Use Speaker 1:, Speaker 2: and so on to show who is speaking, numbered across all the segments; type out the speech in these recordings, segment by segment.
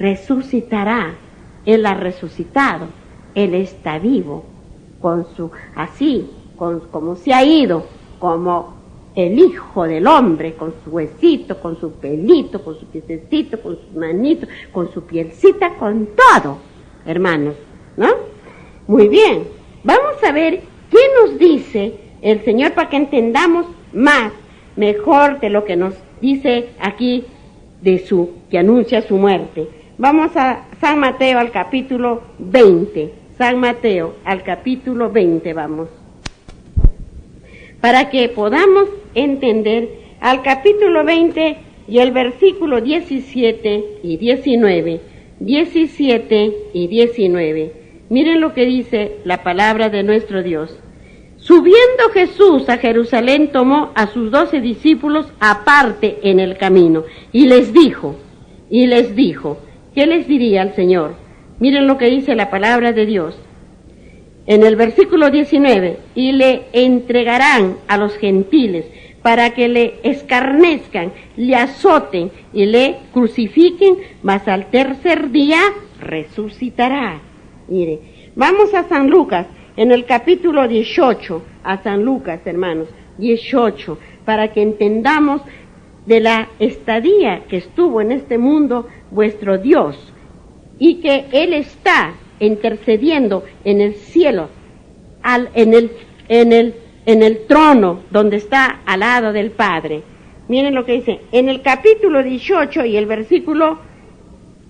Speaker 1: resucitará. Él ha resucitado, Él está vivo, como se ha ido, como el Hijo del Hombre, con su huesito, con su pelito, con su piececito, con sus manitos, con su pielcita, con todo, hermanos, ¿no? Muy bien, vamos a ver qué nos dice el Señor para que entendamos más, mejor de lo que nos dice aquí que anuncia su muerte. Vamos a San Mateo al capítulo 20. San Mateo al capítulo 20 vamos. Para que podamos entender al capítulo 20 y el versículo 17 y 19. 17 y 19. Miren lo que dice la palabra de nuestro Dios. Subiendo Jesús a Jerusalén, tomó a sus 12 discípulos aparte en el camino y les dijo, ¿qué les diría al Señor? Miren lo que dice la palabra de Dios. En el versículo 19, y le entregarán a los gentiles para que le escarnezcan, le azoten y le crucifiquen, mas al tercer día resucitará. Mire, vamos a San Lucas, en el capítulo 18, a San Lucas, hermanos, 18, para que entendamos de la estadía que estuvo en este mundo vuestro Dios, y que Él está intercediendo en el cielo, en el trono donde está al lado del Padre. Miren lo que dice, en el capítulo 18 y el versículo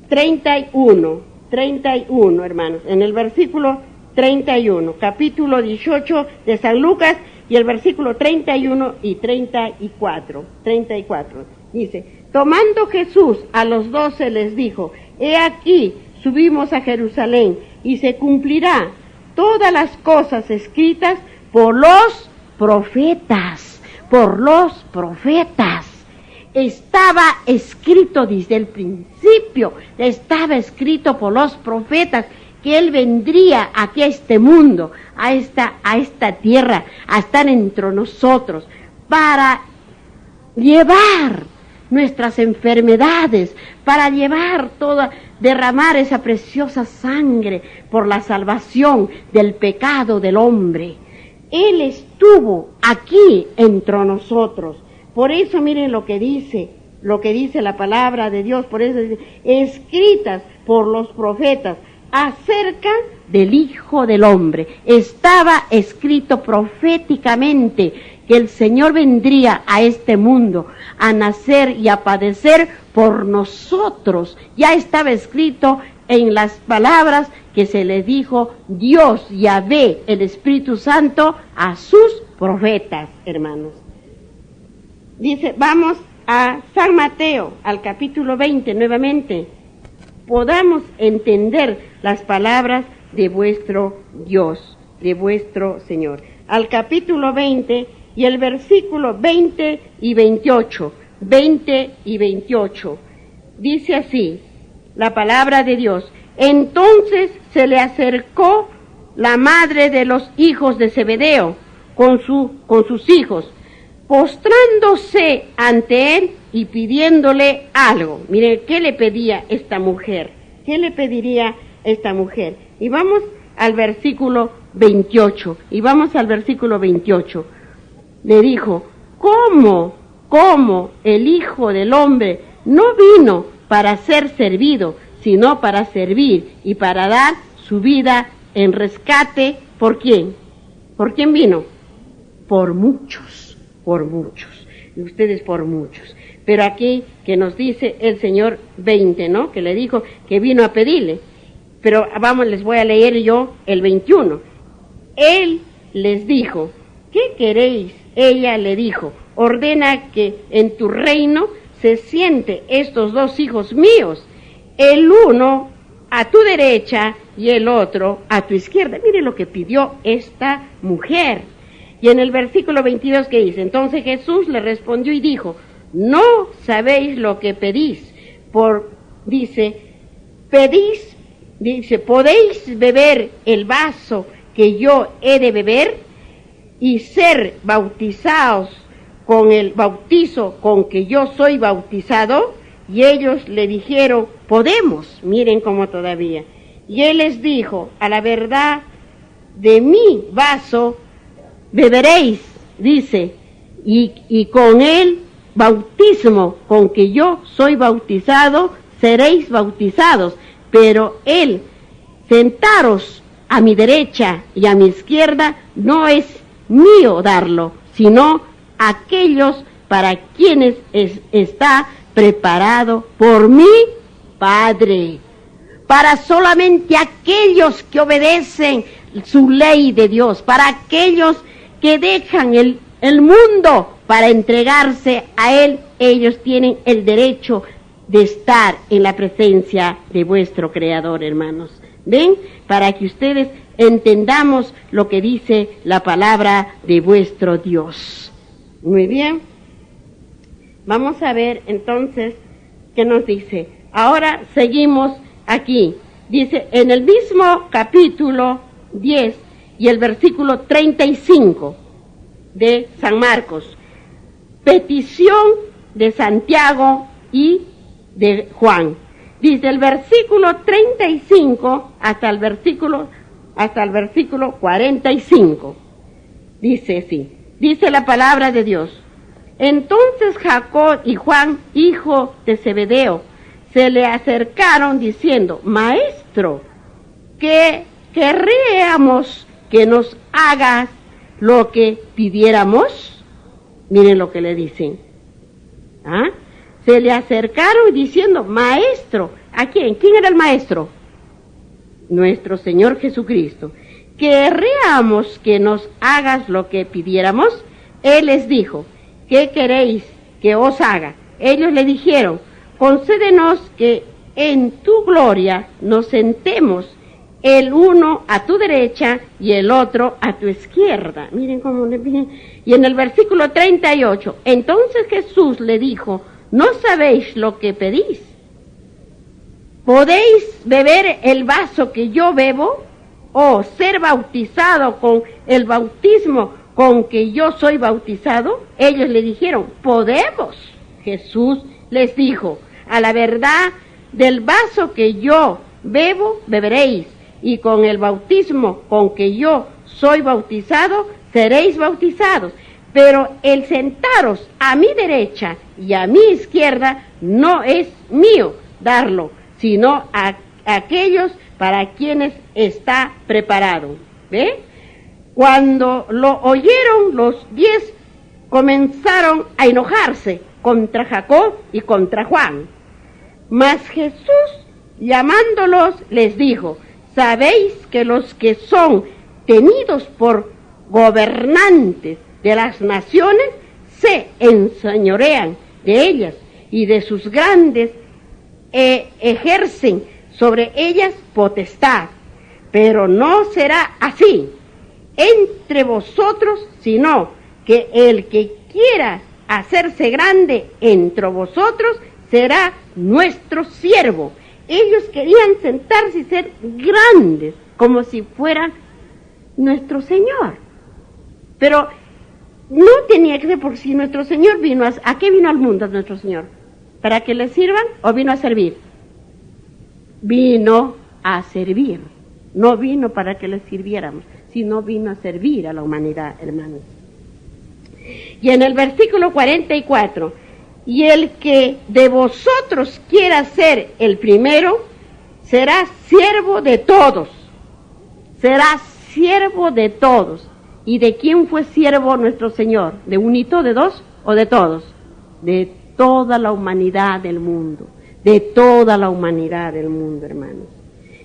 Speaker 1: 31, hermanos, en el versículo 31, capítulo 18 de San Lucas y el versículo 31 y 34, dice, tomando Jesús a los 12 les dijo, he aquí, subimos a Jerusalén y se cumplirá todas las cosas escritas por los profetas, Estaba escrito desde el principio, estaba escrito por los profetas que Él vendría aquí a este mundo, a esta tierra, a estar entre nosotros, para llevar nuestras enfermedades, para derramar esa preciosa sangre por la salvación del pecado del hombre. Él estuvo aquí entre nosotros. Por eso miren lo que dice la palabra de Dios, por eso dice, escritas por los profetas acerca del Hijo del Hombre. Estaba escrito proféticamente que el Señor vendría a este mundo a nacer y a padecer por nosotros. Ya estaba escrito en las palabras que se le dijo Dios, Yahvé, el Espíritu Santo, a sus profetas, hermanos. Dice, vamos a San Mateo, al capítulo 20 nuevamente. Podamos entender las palabras de vuestro Dios, de vuestro Señor. Al capítulo 20 y el versículo 20 y 28. 20 y 28. Dice así la palabra de Dios. Entonces se le acercó la madre de los hijos de Zebedeo con sus hijos, postrándose ante él y pidiéndole algo. Miren, ¿qué le pedía esta mujer? ¿Qué le pediría esta mujer? Y vamos al versículo 28. Le dijo, ¿cómo el Hijo del Hombre no vino para ser servido, sino para servir y para dar su vida en rescate? ¿Por quién? ¿Por quién vino? Por muchos. Y ustedes por muchos. Pero aquí que nos dice el Señor 20, ¿no? Que le dijo que vino a pedirle. Pero vamos, les voy a leer yo el 21. Él les dijo, ¿qué queréis? Ella le dijo, ordena que en tu reino se siente estos dos hijos míos, el uno a tu derecha y el otro a tu izquierda. Mire lo que pidió esta mujer. Y en el versículo 22 que dice, entonces Jesús le respondió y dijo, no sabéis lo que pedís, ¿podéis beber el vaso que yo he de beber y ser bautizados con el bautizo con que yo soy bautizado? Y ellos le dijeron, podemos, miren cómo todavía. Y él les dijo, a la verdad, de mi vaso beberéis, dice, y con el bautismo con que yo soy bautizado, seréis bautizados. Pero él, sentaros a mi derecha y a mi izquierda, no es mío darlo, sino aquellos para quienes está preparado por mi Padre. Para solamente aquellos que obedecen su ley de Dios, para aquellos que dejan el mundo para entregarse a Él, ellos tienen el derecho de estar en la presencia de vuestro Creador, hermanos. ¿Ven? Para que ustedes entendamos lo que dice la palabra de vuestro Dios. Muy bien. Vamos a ver entonces qué nos dice. Ahora seguimos aquí. Dice en el mismo capítulo 10 y el versículo 35 de San Marcos. Petición de Santiago y de Juan. Dice el versículo 35 hasta el versículo 45. Dice así. Dice la palabra de Dios. Entonces Jacob y Juan, hijo de Zebedeo, se le acercaron diciendo, Maestro, que querríamos que nos hagas lo que pidiéramos. Miren lo que le dicen. ¿Ah? Se le acercaron diciendo, Maestro, ¿a quién? ¿Quién era el Maestro? Nuestro Señor Jesucristo. ¿Querríamos que nos hagas lo que pidiéramos? Él les dijo, ¿qué queréis que os haga? Ellos le dijeron, concédenos que en tu gloria nos sentemos, el uno a tu derecha y el otro a tu izquierda. Miren cómo le piden. Y en el versículo 38, entonces Jesús le dijo, ¿no sabéis lo que pedís? ¿Podéis beber el vaso que yo bebo? ¿O ser bautizado con el bautismo con que yo soy bautizado? Ellos le dijeron, podemos. Jesús les dijo, a la verdad, del vaso que yo bebo, beberéis, y con el bautismo con que yo soy bautizado, seréis bautizados. Pero el sentaros a mi derecha y a mi izquierda no es mío darlo, sino a aquellos para quienes está preparado. ¿Ve? Cuando lo oyeron, los 10 comenzaron a enojarse contra Jacob y contra Juan. Mas Jesús, llamándolos, les dijo, ¿sabéis que los que son tenidos por gobernantes de las naciones se enseñorean de ellas y de sus grandes ejercen sobre ellas potestad? Pero no será así entre vosotros, sino que el que quiera hacerse grande entre vosotros será nuestro siervo. Ellos querían sentarse y ser grandes, como si fueran nuestro Señor. Pero no tenía que ser, porque si nuestro Señor vino, ¿a qué vino al mundo nuestro Señor? ¿Para que le sirvan o vino a servir? Vino a servir. No vino para que le sirviéramos, sino vino a servir a la humanidad, hermanos. Y en el versículo 44, y el que de vosotros quiera ser el primero, será siervo de todos. Será siervo de todos. ¿Y de quién fue siervo nuestro Señor? ¿De un hito, de dos o de todos? De toda la humanidad del mundo. De toda la humanidad del mundo, hermanos.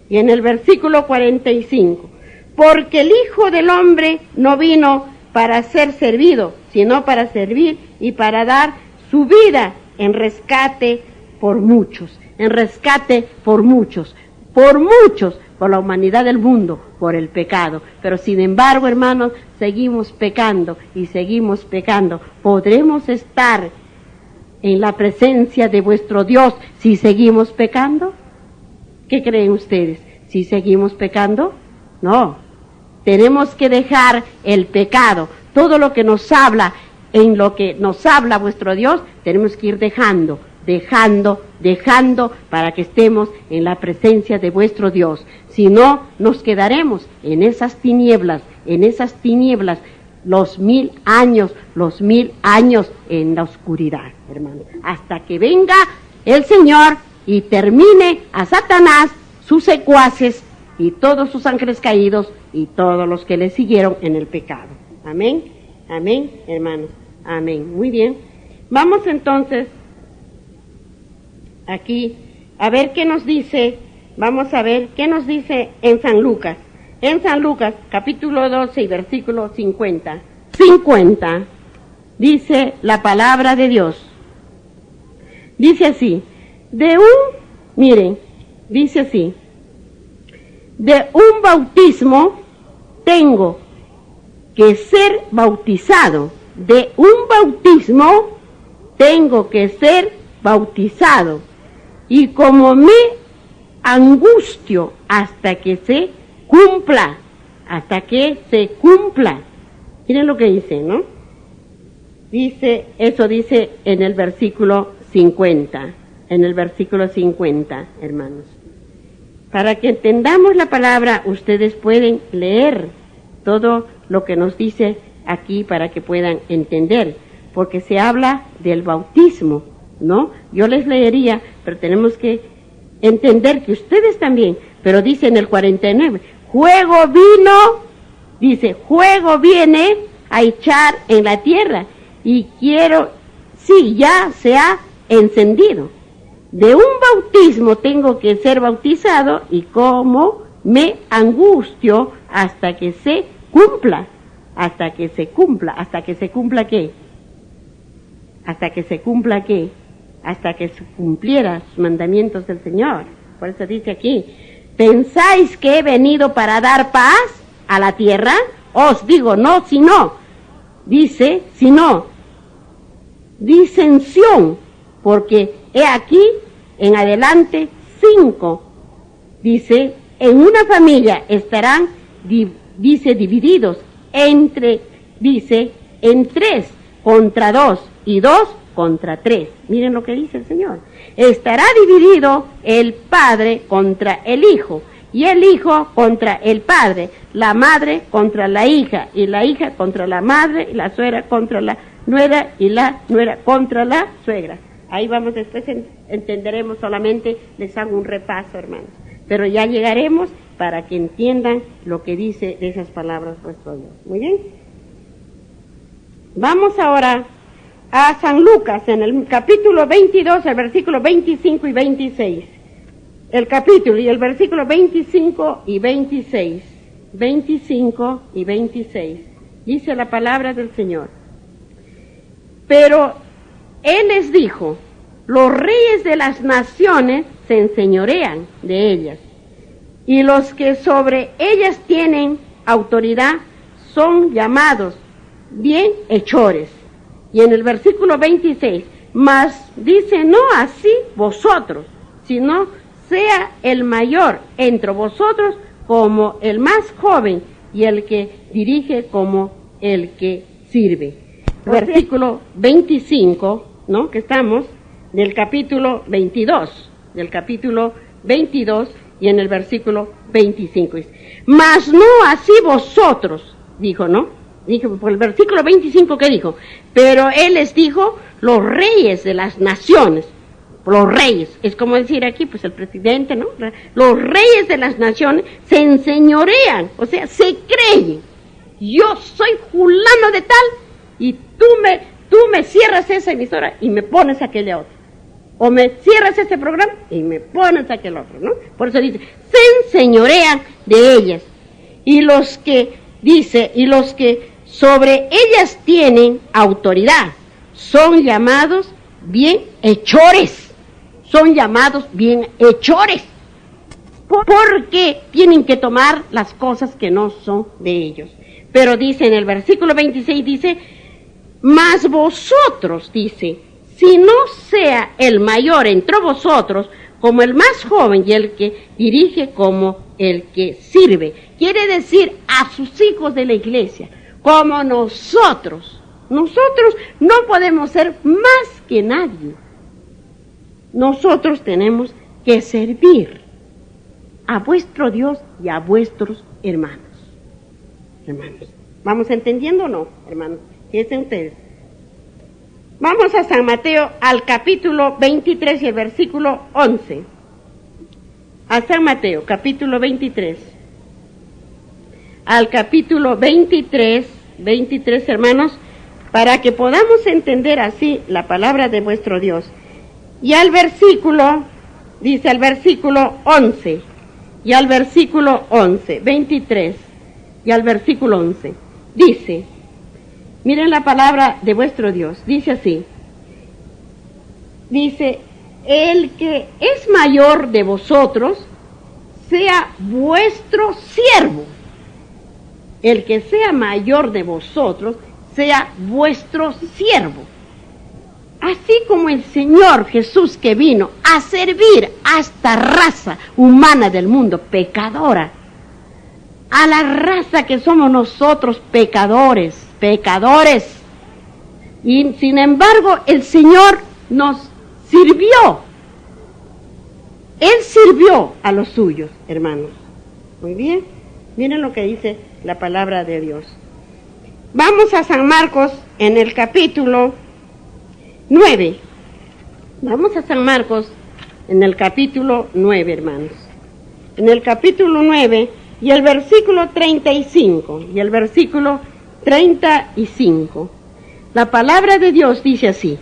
Speaker 1: Y en el versículo 45, porque el Hijo del Hombre no vino para ser servido, sino para servir y para dar su vida en rescate por muchos, en rescate por muchos, por la humanidad del mundo, por el pecado. Pero sin embargo, hermanos, seguimos pecando y seguimos pecando. ¿Podremos estar en la presencia de vuestro Dios si seguimos pecando? ¿Qué creen ustedes? ¿Si seguimos pecando? No. Tenemos que dejar el pecado. Todo lo que nos habla, en lo que nos habla vuestro Dios, tenemos que ir dejando dejando para que estemos en la presencia de vuestro Dios. Si no, nos quedaremos en esas tinieblas, los 1000 años en la oscuridad, hermano, hasta que venga el Señor y termine a Satanás, sus secuaces y todos sus ángeles caídos y todos los que le siguieron en el pecado. Amén, amén, hermanos, amén. Muy bien, vamos entonces aquí a ver qué nos dice, vamos a ver qué nos dice en San Lucas. En San Lucas, capítulo 12 y versículo 50. 50, dice la palabra de Dios. Dice así, dice así, de un bautismo tengo que ser bautizado, de un bautismo tengo que ser bautizado, y como me angustio hasta que se cumpla, Miren lo que dice, ¿no? Eso dice en el versículo 50, hermanos. Para que entendamos la palabra, ustedes pueden leer todo lo que nos dice aquí para que puedan entender, porque se habla del bautismo, ¿no? Yo les leería, pero tenemos que entender que ustedes también, pero dice en el 49, fuego viene a echar en la tierra, y ya se ha encendido. De un bautismo tengo que ser bautizado, y como me angustio hasta que se cumpla. ¿Hasta que se cumpla qué? Hasta que se cumpliera los mandamientos del Señor. Por eso dice aquí, ¿pensáis que he venido para dar paz a la tierra? Os digo, no, sino disensión, porque he aquí en adelante 5, dice, en una familia estarán, divididos en 3 contra 2 y 2 contra 3. Miren lo que dice el Señor. Estará dividido el padre contra el hijo, y el hijo contra el padre, la madre contra la hija, y la hija contra la madre, y la suegra contra la nuera, y la nuera contra la suegra. Ahí vamos, después entenderemos, solamente les hago un repaso, hermanos. Pero ya llegaremos para que entiendan lo que dice de esas palabras vuestro Dios. Muy bien. Vamos ahora a San Lucas, en el capítulo 22, el versículo 25 y 26. El capítulo y el versículo 25 y 26. 25 y 26. Dice la palabra del Señor. Pero Él les dijo, los reyes de las naciones se enseñorean de ellas, y los que sobre ellas tienen autoridad son llamados bienhechores. Y en el versículo 26, mas dice, no así vosotros, sino sea el mayor entre vosotros como el más joven, y el que dirige como el que sirve. Versículo 25, ¿no? Que estamos del capítulo 22, y en el versículo 25. Mas no así vosotros, dijo, ¿no? Dijo, por el versículo 25, ¿qué dijo? Pero Él les dijo, los reyes de las naciones, los reyes, es como decir aquí, pues el presidente, ¿no? Los reyes de las naciones se enseñorean, o sea, se creen. Yo soy fulano de tal, y tú me cierras esa emisora y me pones aquella otra. O me cierras este programa y me pones aquel otro, ¿no? Por eso dice, se enseñorean de ellas. Y los que sobre ellas tienen autoridad son llamados bienhechores. Porque tienen que tomar las cosas que no son de ellos. Pero dice en el versículo 26, dice, mas vosotros, dice, si no sea el mayor entre vosotros como el más joven, y el que dirige como el que sirve. Quiere decir a sus hijos de la iglesia, como nosotros no podemos ser más que nadie. nosotros tenemos que servir a vuestro Dios y a vuestros hermanos. Hermanos, ¿vamos entendiendo o no, hermanos? Fíjense ustedes. Vamos a San Mateo, al capítulo 23 y el versículo 11. A San Mateo, capítulo 23. Al capítulo 23, hermanos, para que podamos entender así la palabra de vuestro Dios. Y al versículo, dice al versículo 11, y al versículo 11, 23, y al versículo 11, dice, miren la palabra de vuestro Dios, dice así, dice, el que es mayor de vosotros, sea vuestro siervo. El que sea mayor de vosotros, sea vuestro siervo. Así como el Señor Jesús, que vino a servir a esta raza humana del mundo, pecadora, a la raza que somos nosotros, pecadores, y sin embargo el Señor nos sirvió. Él sirvió a los suyos, hermanos. Muy bien, miren lo que dice la palabra de Dios. Vamos a San Marcos en el capítulo 9. Vamos a San Marcos en el capítulo 9, hermanos. En el capítulo 9 y el versículo 35 y el versículo 35. La palabra de Dios dice así.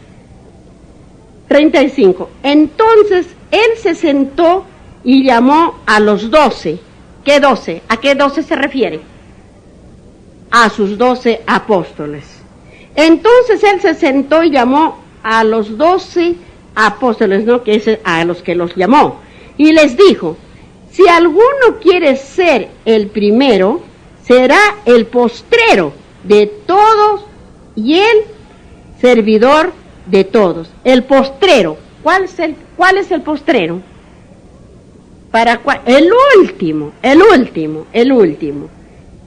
Speaker 1: 35. Entonces él se sentó y llamó a los 12. ¿Qué 12? ¿A qué 12 se refiere? A sus 12 apóstoles. Entonces él se sentó y llamó a los 12 apóstoles, ¿no? Que es a los que los llamó. Y les dijo, si alguno quiere ser el primero, será el postrero de todos y el servidor de todos. El postrero. ¿Cuál es el postrero?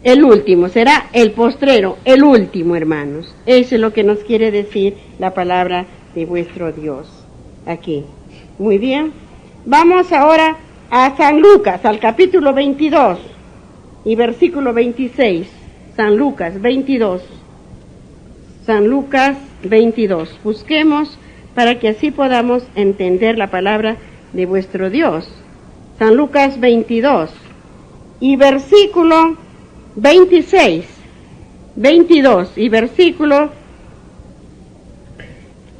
Speaker 1: El último será el postrero, el último, hermanos. Eso es lo que nos quiere decir la palabra de vuestro Dios aquí. Muy bien. Vamos ahora a San Lucas, al capítulo 22 y versículo 26. San Lucas 22. San Lucas 22. Busquemos para que así podamos entender la palabra de vuestro Dios. San Lucas 22 y versículo 26, 22 y versículo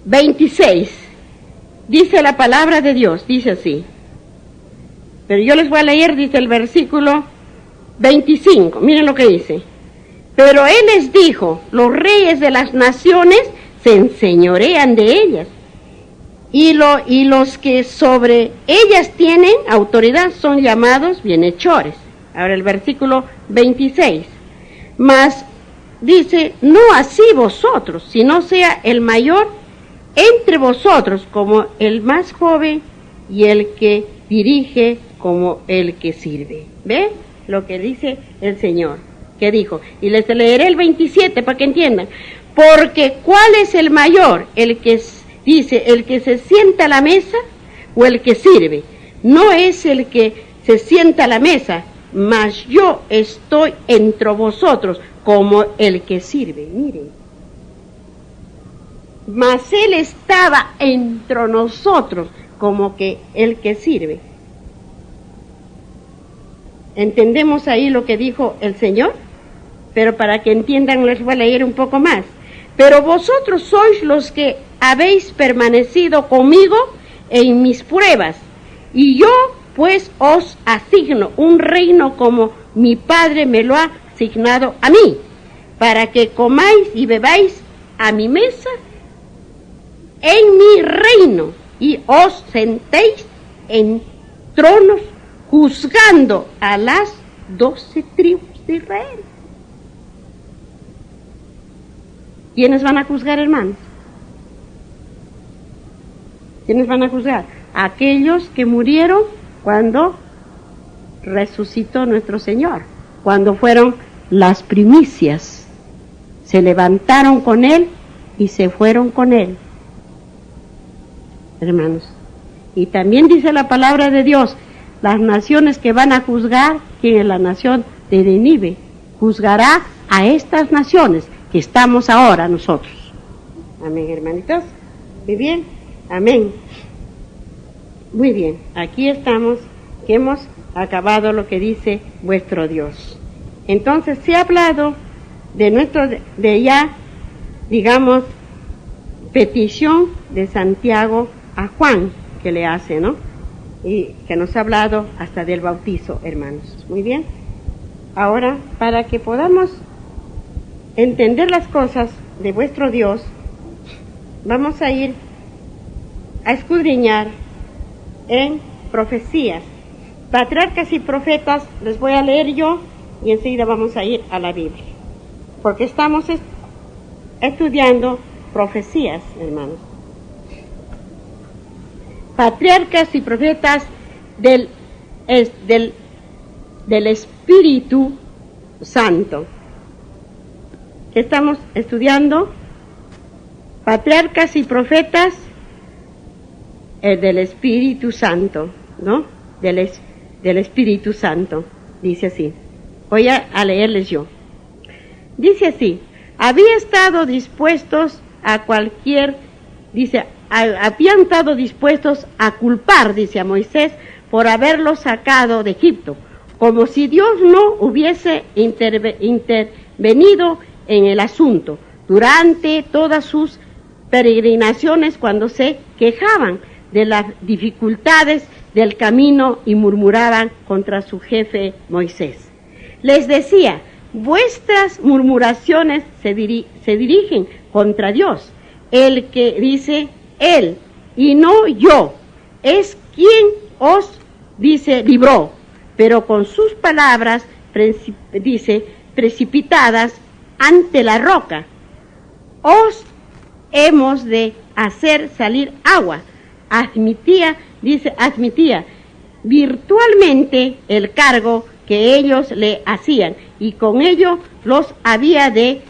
Speaker 1: 26. Dice la palabra de Dios, dice así. Pero yo les voy a leer, dice el versículo 25. Miren lo que dice. Pero él les dijo, los reyes de las naciones se enseñorean de ellas, y los que sobre ellas tienen autoridad son llamados bienhechores. Ahora el versículo 26. Mas dice, no así vosotros, sino sea el mayor entre vosotros como el más joven, y el que dirige como el que sirve. ¿Ve lo que dice el Señor? ¿Qué dijo? Y les leeré el 27 para que entiendan. Porque ¿cuál es el mayor? El que dice, el que se sienta a la mesa o el que sirve. No es el que se sienta a la mesa, mas yo estoy entre vosotros como el que sirve. Miren. Mas él estaba entre nosotros como que el que sirve. ¿Entendemos ahí lo que dijo el Señor? Pero para que entiendan les voy a leer un poco más. Pero vosotros sois los que habéis permanecido conmigo en mis pruebas, y yo pues os asigno un reino como mi Padre me lo ha asignado a mí, para que comáis y bebáis a mi mesa en mi reino, y os sentéis en tronos juzgando a las 12 tribus de Israel. ¿Quiénes van a juzgar, hermanos? ¿Quiénes van a juzgar? Aquellos que murieron cuando resucitó nuestro Señor, cuando fueron las primicias, se levantaron con Él y se fueron con Él. Hermanos, Y también dice la palabra de Dios, las naciones que van a juzgar, ¿quién es la nación de Nínive? Juzgará a estas naciones que estamos ahora nosotros. Amén, hermanitos. Muy bien, amén. Muy bien, aquí estamos, que hemos acabado lo que dice vuestro Dios. Entonces se ha hablado de nuestro, de ya, digamos, petición de Santiago a Juan, que le hace, ¿no? Y que nos ha hablado hasta del bautizo, hermanos. Muy bien. Ahora, para que podamos entender las cosas de vuestro Dios, vamos a ir a escudriñar en profecías. Patriarcas y profetas les voy a leer yo y enseguida vamos a ir a la Biblia. Porque estamos estudiando profecías, hermanos. Patriarcas y profetas del Espíritu Santo. ¿Qué estamos estudiando? Patriarcas y profetas del Espíritu Santo, ¿no? Del Espíritu Santo, dice así. Voy a leerles yo. Dice así: había estado dispuestos a cualquier, dice, habían estado dispuestos a culpar, dice, a Moisés por haberlo sacado de Egipto, como si Dios no hubiese intervenido en el asunto durante todas sus peregrinaciones, cuando se quejaban de las dificultades del camino y murmuraban contra su jefe Moisés. Les decía: vuestras murmuraciones se dirigen contra Dios, el que dice Él, y no yo, es quien os, dice, libró, pero con sus palabras, dice, precipitadas ante la roca, os hemos de hacer salir agua. Admitía virtualmente el cargo que ellos le hacían, y con ello los había de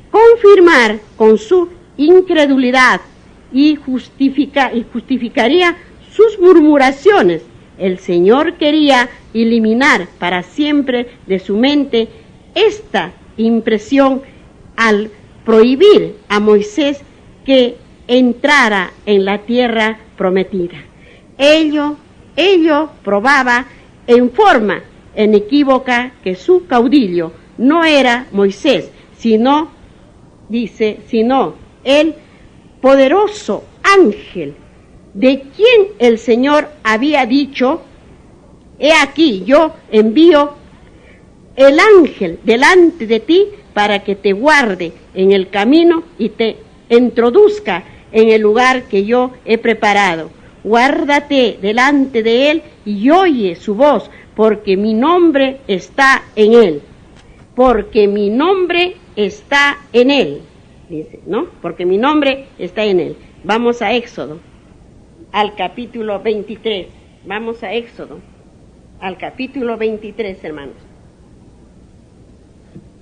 Speaker 1: confirmar con su incredulidad y justificaría sus murmuraciones. El Señor quería eliminar para siempre de su mente esta impresión al prohibir a Moisés que entrara en la tierra prometida. Ello probaba en forma inequívoca que su caudillo no era Moisés, sino el poderoso ángel, de quien el Señor había dicho: he aquí, yo envío el ángel delante de ti para que te guarde en el camino y te introduzca en el lugar que yo he preparado. Guárdate delante de él y oye su voz, porque mi nombre está en él. Porque mi nombre está en él. Dice, ¿no? Porque mi nombre está en él. Vamos a Éxodo, al capítulo 23. Vamos a Éxodo, al capítulo 23, hermanos.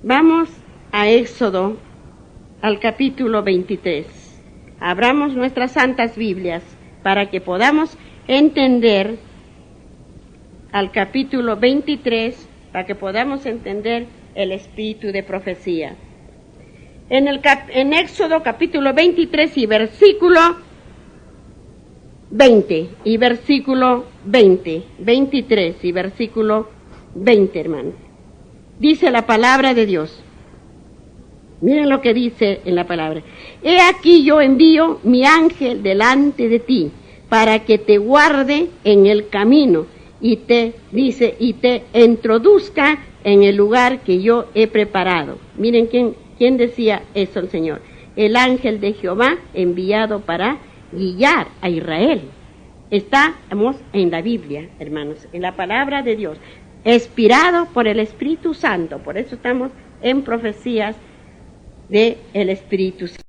Speaker 1: Vamos a Éxodo, al capítulo 23. Abramos nuestras santas Biblias para que podamos entender al capítulo 23, para que podamos entender el espíritu de profecía. En Éxodo capítulo 23 y versículo 20, y versículo 20, 23 y versículo 20, hermanos. Dice la palabra de Dios. Miren lo que dice en la palabra. He aquí yo envío mi ángel delante de ti, para que te guarde en el camino, y te introduzca en el lugar que yo he preparado. Miren quién decía eso el Señor. El ángel de Jehová enviado para guiar a Israel. Estamos en la Biblia, hermanos, en la palabra de Dios, inspirado por el Espíritu Santo. Por eso estamos en profecías del Espíritu Santo.